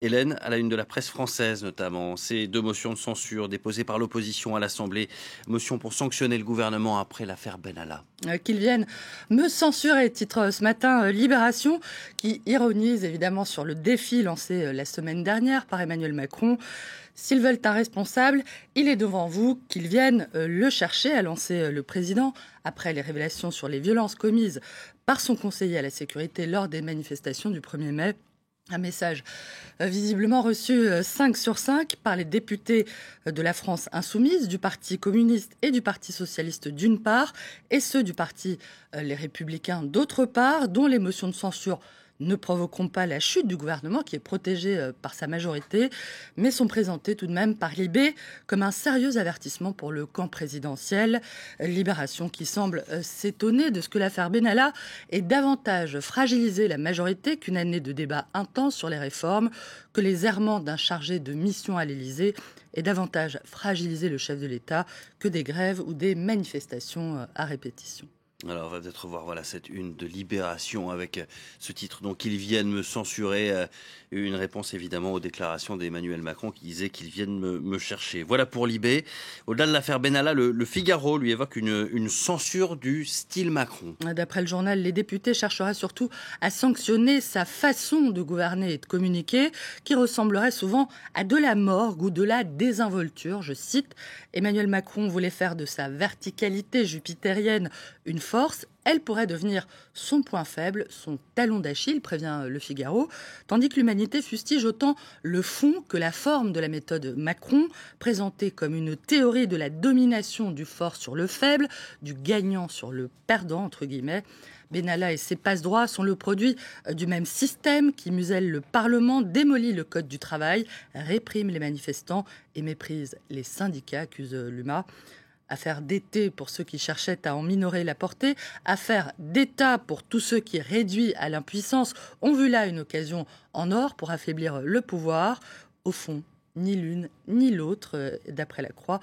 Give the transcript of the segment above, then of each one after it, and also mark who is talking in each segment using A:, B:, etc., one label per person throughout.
A: Hélène, à la une de la presse française notamment, ces 2 motions de censure déposées par l'opposition à l'Assemblée, motion pour sanctionner le gouvernement après l'affaire Benalla.
B: Qu'ils viennent me censurer, titre ce matin Libération, qui ironise évidemment sur le défi lancé la semaine dernière par Emmanuel Macron. S'ils veulent un responsable, il est devant vous, qu'ils viennent le chercher, a lancé le président après les révélations sur les violences commises par son conseiller à la sécurité lors des manifestations du 1er mai. Un message visiblement reçu 5 sur 5 par les députés de la France insoumise, du Parti communiste et du Parti socialiste d'une part, et ceux du Parti Les Républicains d'autre part, dont les motions de censure ne provoqueront pas la chute du gouvernement qui est protégé par sa majorité, mais sont présentés tout de même par Libé comme un sérieux avertissement pour le camp présidentiel. Libération qui semble s'étonner de ce que l'affaire Benalla ait davantage fragilisé la majorité qu'une année de débats intenses sur les réformes, que les errements d'un chargé de mission à l'Élysée aient davantage fragilisé le chef de l'État que des grèves ou des manifestations à répétition.
A: Alors, on va peut-être revoir cette une de Libération avec ce titre. Donc, ils viennent me censurer. Une réponse évidemment aux déclarations d'Emmanuel Macron qui disait qu'ils viennent me chercher. Voilà pour Libé. Au-delà de l'affaire Benalla, le Figaro lui évoque une censure du style Macron.
B: D'après le journal, les députés chercheraient surtout à sanctionner sa façon de gouverner et de communiquer, qui ressemblerait souvent à de la morgue ou de la désinvolture. Je cite, Emmanuel Macron voulait faire de sa verticalité jupitérienne une force, elle pourrait devenir son point faible, son talon d'Achille, prévient le Figaro, tandis que l'humanité fustige autant le fond que la forme de la méthode Macron, présentée comme une théorie de la domination du fort sur le faible, du gagnant sur le perdant, entre guillemets. Benalla et ses passe-droits sont le produit du même système qui muselle le Parlement, démolit le Code du travail, réprime les manifestants et méprise les syndicats, accuse l'UMA. Affaire d'été pour ceux qui cherchaient à en minorer la portée, affaire d'État pour tous ceux qui, réduits à l'impuissance, ont vu là une occasion en or pour affaiblir le pouvoir. Au fond, ni l'une ni l'autre, d'après la Croix,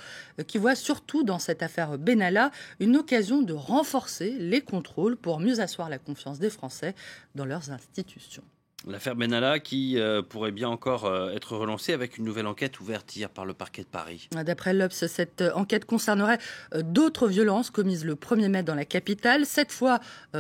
B: qui voit surtout dans cette affaire Benalla une occasion de renforcer les contrôles pour mieux asseoir la confiance des Français dans leurs institutions.
A: L'affaire Benalla qui pourrait bien encore être relancée avec une nouvelle enquête ouverte hier par le parquet de Paris.
B: D'après l'Obs, cette enquête concernerait d'autres violences commises le 1er mai dans la capitale, cette fois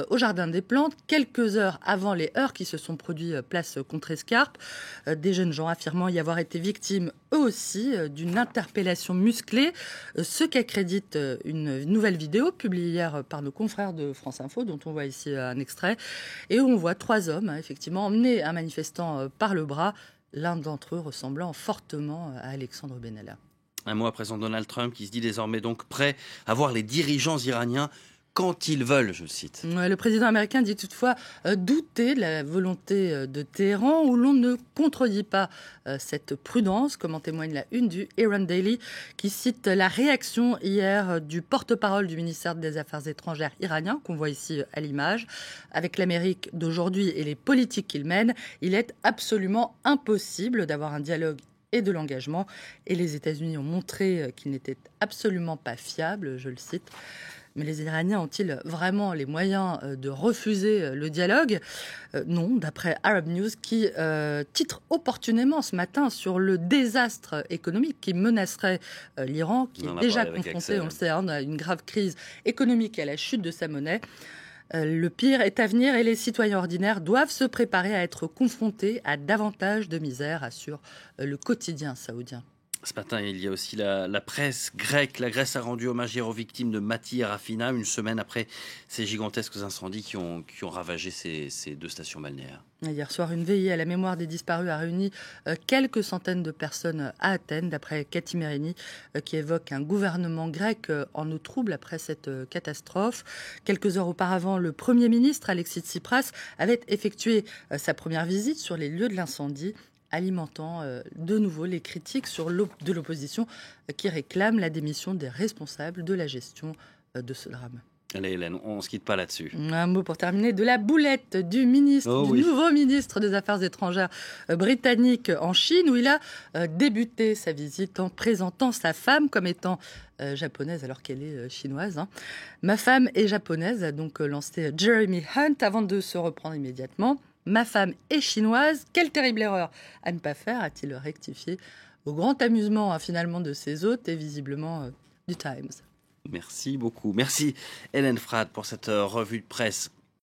B: au Jardin des Plantes, quelques heures avant les heurts qui se sont produits place Contrescarpe. Des jeunes gens affirmant y avoir été victimes eux aussi d'une interpellation musclée, ce qu'accrédite une nouvelle vidéo publiée hier par nos confrères de France Info, dont on voit ici un extrait, et où on voit 3 hommes effectivement emmener un manifestant par le bras, l'un d'entre eux ressemblant fortement à Alexandre Benalla.
A: Un mot à présent Donald Trump qui se dit désormais donc prêt à voir les dirigeants iraniens quand ils veulent, je le cite.
B: Le président américain dit toutefois douter de la volonté de Téhéran, où l'on ne contredit pas cette prudence, comme en témoigne la une du Iran Daily, qui cite la réaction hier du porte-parole du ministère des Affaires étrangères iranien, qu'on voit ici à l'image. Avec l'Amérique d'aujourd'hui et les politiques qu'il mène, il est absolument impossible d'avoir un dialogue et de l'engagement. Et les États-Unis ont montré qu'ils n'étaient absolument pas fiables, je le cite. Mais les Iraniens ont-ils vraiment les moyens de refuser le dialogue ? Non, d'après Arab News, qui titre opportunément ce matin sur le désastre économique qui menacerait l'Iran, qui est déjà confronté, on le sait, à une grave crise économique et à la chute de sa monnaie. Le pire est à venir et les citoyens ordinaires doivent se préparer à être confrontés à davantage de misère, assure le quotidien saoudien.
A: Ce matin, il y a aussi la presse grecque. La Grèce a rendu hommage hier aux victimes de Mati et Rafina, une semaine après ces gigantesques incendies qui ont ravagé ces 2 stations balnéaires.
B: Hier soir, une veillée à la mémoire des disparus a réuni quelques centaines de personnes à Athènes, d'après Cathy Merini, qui évoque un gouvernement grec en eau trouble après cette catastrophe. Quelques heures auparavant, le Premier ministre, Alexis Tsipras, avait effectué sa première visite sur les lieux de l'incendie, alimentant de nouveau les critiques de l'opposition qui réclame la démission des responsables de la gestion de ce drame.
A: Allez Hélène, on ne se quitte pas là-dessus.
B: Un mot pour terminer de la boulette du nouveau ministre des Affaires étrangères britannique en Chine, où il a débuté sa visite en présentant sa femme comme étant japonaise alors qu'elle est chinoise. Ma femme est japonaise, a donc lancé Jeremy Hunt avant de se reprendre immédiatement. Ma femme est chinoise. Quelle terrible erreur à ne pas faire, a-t-il rectifié, au grand amusement finalement de ses hôtes et visiblement du Times.
A: Merci beaucoup. Merci Hélène Frade pour cette revue de presse.